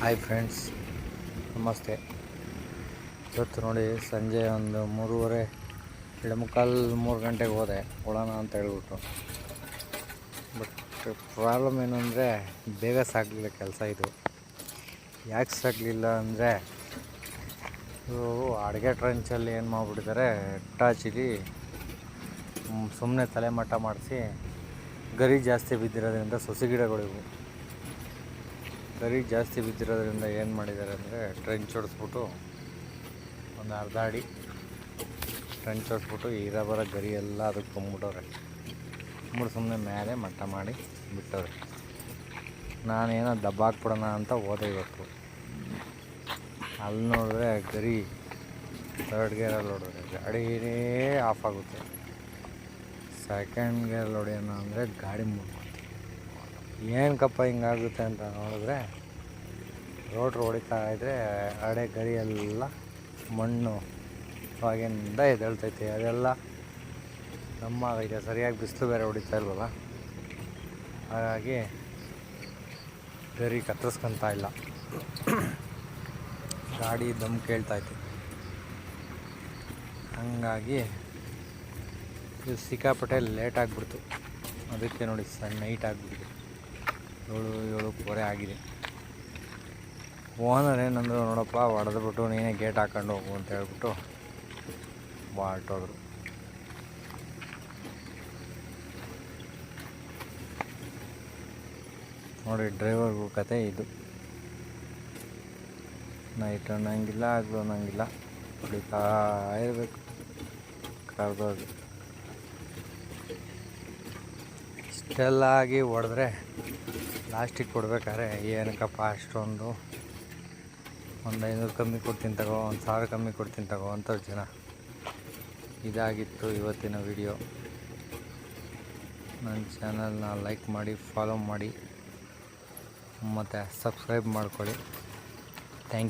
Hi friends, ನಮಸ್ತೆ. ಇವತ್ತು ನೋಡಿ ಸಂಜೆ ಒಂದು 3:30 2:45 3 ಗಂಟೆಗೆ ಹೋದೆ ಕೊಡೋಣ ಅಂತ ಹೇಳ್ಬಿಟ್ಟು. ಬಟ್ ಪ್ರಾಬ್ಲಮ್ ಏನು ಅಂದರೆ ಬೇಗ ಸಾಗಲಿಲ್ಲ ಕೆಲಸ ಇದು. ಯಾಕೆ ಸಾಗಲಿಲ್ಲ ಅಂದರೆ ಇವರು ಅಡುಗೆ ಟ್ರಂಚಲ್ಲಿ ಏನು ಮಾಡಿಬಿಟ್ಟಿದ್ದಾರೆ, ಟಾಚಿಲಿ ಸುಮ್ಮನೆ ತಲೆಮಟ್ಟ ಮಾಡಿಸಿ ಗರಿ ಜಾಸ್ತಿ ಬಿದ್ದಿರೋದ್ರಿಂದ ಸೊಸೆ ಗಿಡಗಳಿವು. ಗರಿ ಜಾಸ್ತಿ ಬಿದ್ದಿರೋದ್ರಿಂದ ಏನು ಮಾಡಿದ್ದಾರೆ ಅಂದರೆ ಟ್ರೆಂಚ್ ಹೊಡೆಸ್ಬಿಟ್ಟು ಒಂದು ಅರ್ಧ ಅಡಿ ಟ್ರೆಂಚ್ ಹೊಡೆಸ್ಬಿಟ್ಟು ಬರೋ ಗರಿ ಎಲ್ಲ ಅದಕ್ಕೆ ತುಂಬಿಬಿಟ್ಟವ್ರೆ. ಸುಮ್ಮನೆ ಮೇಲೆ ಮಟ್ಟ ಮಾಡಿ ಬಿಟ್ಟವ್ರೆ. ನಾನೇನೋ ದಬ್ಬಾಕ್ಬಿಡೋಣ ಅಂತ ಹೋದೆ ಇವತ್ತು. ಅಲ್ಲಿ ನೋಡಿದ್ರೆ ಗರಿ ಥರ್ಡ್ ಗೇರಲ್ಲಿ ಹೊಡೆದ್ರೆ ಗಾಡಿನೇ ಆಫ್ ಆಗುತ್ತೆ. ಸೆಕೆಂಡ್ ಗೇರಲ್ಲಿ ಹೊಡೆಯೋಣ ಅಂದರೆ ಗಾಡಿ ಮುಟ್ಕೊತೀವಿ. ಏನಕ್ಕಪ್ಪ ಹಿಂಗಾಗುತ್ತೆ ಅಂತ ನೋಡಿದ್ರೆ ರೋಡ್ರು ಹೊಡಿತಾ ಇದ್ದರೆ ಅಡೆ ಗರಿ ಎಲ್ಲ ಮಣ್ಣು ಅವಾಗಿಂದ ಎದ್ದೇಳ್ತೈತೆ. ಅದೆಲ್ಲ ದಮ್ಮಾಗೈತೆ. ಸರಿಯಾಗಿ ಬಿಸಿಲು ಬೇರೆ ಹೊಡಿತಾ ಇಲ್ವಲ್ಲ, ಹಾಗಾಗಿ ಗರಿ ಕತ್ತರಿಸ್ಕೊತಾ ಇಲ್ಲ. ಗಾಡಿ ದಮ್ ಕೇಳ್ತೈತೆ. ಹಾಗಾಗಿ ಇದು ಸಿಕ್ಕಾಪಟ್ಟೆ ಲೇಟ್ ಆಗಿಬಿಡ್ತು. ಅದಕ್ಕೆ ನೋಡಿ ನೈಟ್ ಆಗಿಬಿಟ್ಟಿದೆ. 7:30 ಆಗಿದೆ. ಓನರ್ ಏನಂದರು, ನೋಡಪ್ಪ ಹೊಡೆದ್ಬಿಟ್ಟು ನೀನೇ ಗೇಟ್ ಹಾಕೊಂಡು ಹೋಗು ಅಂತ ಹೇಳ್ಬಿಟ್ಟು ಹೊರಟೋದ್ರು. ನೋಡಿ ಡ್ರೈವರ್ಗೂ ಕತೆ ಇದು. ನೈಟ್ ಅನ್ನಂಗಿಲ್ಲ, ಆಗಲು ಅನ್ನಂಗಿಲ್ಲ, ಹೊಡಿತಾ ಇರಬೇಕು. ಕರೆದೋಗಿ ಇಷ್ಟೆಲ್ಲ ಆಗಿ ಹೊಡೆದ್ರೆ ಲಾಸ್ಟಿಗೆ ಕೊಡ್ಬೇಕಾದ್ರೆ ಏನಕ್ಕಪ್ಪ ಅಷ್ಟೊಂದು, ಒಂದು 500 ಕಮ್ಮಿ ಕೊಡ್ತೀನಿ ತಗೋ, 1000 ಕಮ್ಮಿ ಕೊಡ್ತೀನಿ ತಗೋ ಅಂತ ಜನ. ಇದಾಗಿತ್ತು ಇವತ್ತಿನ ವಿಡಿಯೋ. ನನ್ನ ಚಾನಲ್ನ ಲೈಕ್ ಮಾಡಿ, ಫಾಲೋ ಮಾಡಿ ಮತ್ತು ಸಬ್ಸ್ಕ್ರೈಬ್ ಮಾಡ್ಕೊಳ್ಳಿ. Thank you.